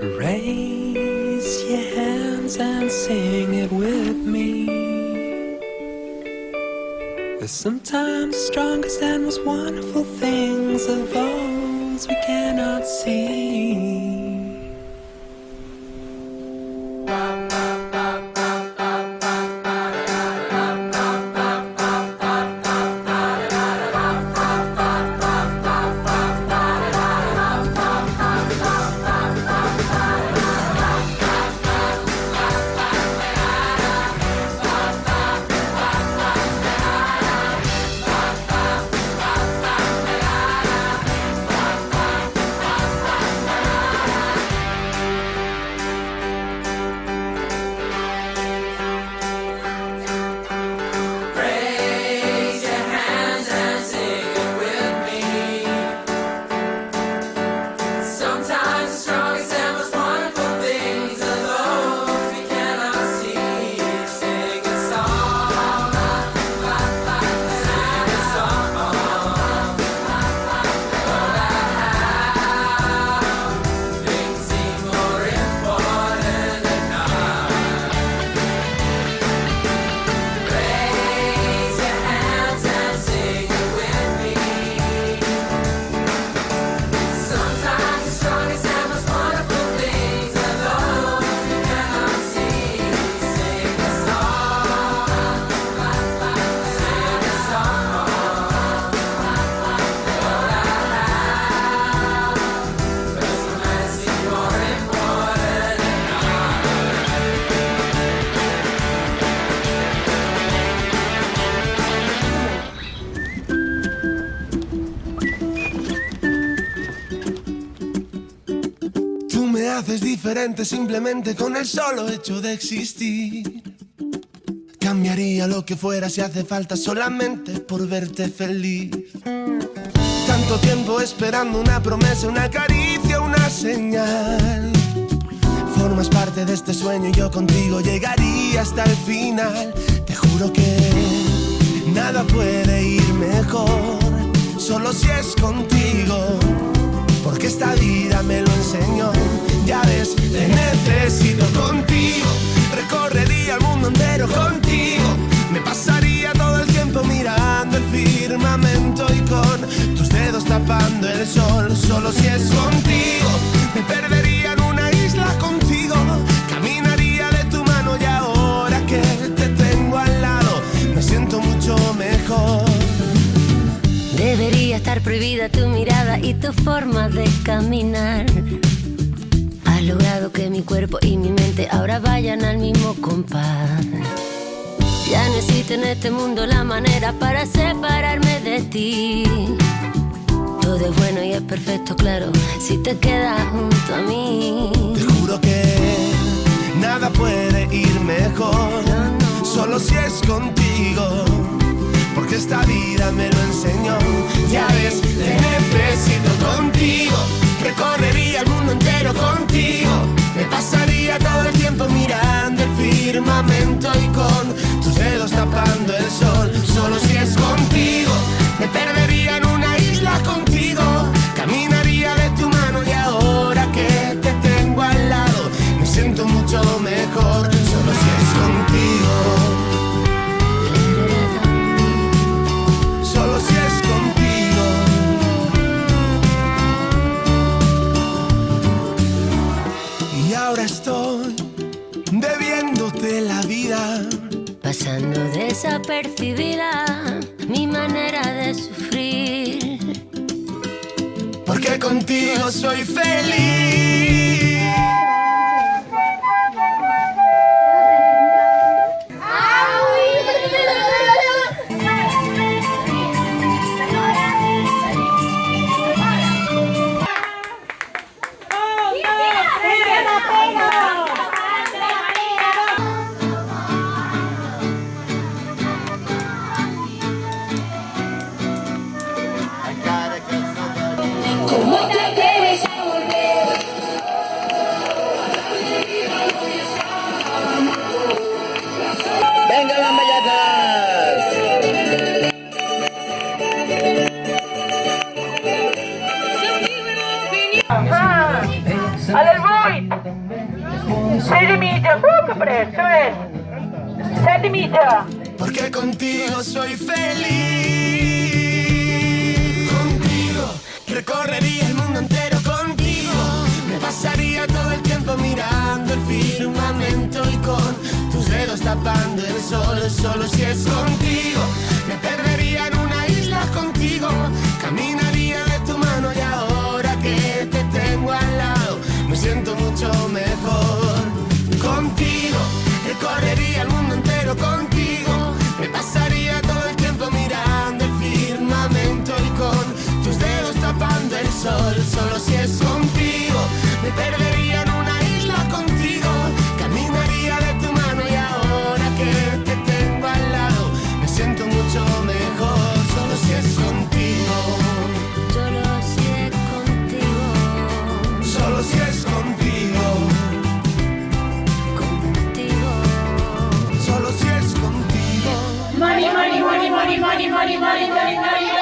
Raise your hands and sing it with me. There's sometimes the strongest and most wonderful things are those we cannot see. Haces diferente simplemente con el solo hecho de existir. Cambiaría lo que fuera si hace falta solamente por verte feliz. Tanto tiempo esperando una promesa, una caricia, una señal. Formas parte de este sueño y yo contigo llegaría hasta el final. Te juro que nada puede ir mejor, solo si es contigo, porque esta vida me lo enseñó. Ya ves, te necesito contigo. Recorrería el mundo entero contigo. Me pasaría todo el tiempo mirando el firmamento y con tus dedos tapando el sol. Solo si es contigo. Me perdería en una isla contigo. Caminaría de tu mano y ahora que te tengo al lado me siento mucho mejor. Debería estar prohibida tu mirada y tu forma de caminar. Has logrado que mi cuerpo y mi mente ahora vayan al mismo compás. Ya no existe en este mundo la manera para separarme de ti. Todo es bueno y es perfecto, claro, si te quedas junto a mí. Te juro que nada puede ir mejor, solo si es contigo, porque esta vida me lo enseñó. Ya ves, te necesito contigo. Recorrería el mundo entero contigo. Me pasaría todo el tiempo mirando el firmamento y con tus dedos tapando el sol. Solo si es contigo. Me perdería en una isla contigo. Caminaría de tu mano y ahora que te tengo al lado me siento mucho mejor. Solo si es contigo. Solo si es contigo. Y ahora estoy debiéndote la vida, pasando desapercibida mi manera de sufrir, porque contigo soy feliz. ¡Venga las bellacas! All'Elvoid! 6 di mitja, che presto è? 7 di mitja! Porque contigo soy feliz. Contigo recorrería el mundo entero contigo. Me pasaría todo el tiempo mirando el firmamento y con tus dedos tapando el sol. Solo si es contigo. Me perdería en una isla contigo. Caminaría de tu mano y ahora que te tengo al lado me siento mucho mejor. Contigo recorrería el mundo entero contigo. Me pasaría todo el tiempo mirando el firmamento y con tus dedos tapando el sol. Solo si es contigo. Me perdería en una isla contigo. Caminaría de tu mano y ahora que te tengo al lado me siento mucho mejor. Solo si es contigo. Solo si es contigo. Solo si es contigo. Contigo. Solo si es contigo. Money, money, money, money, money, money, money, money, money, money.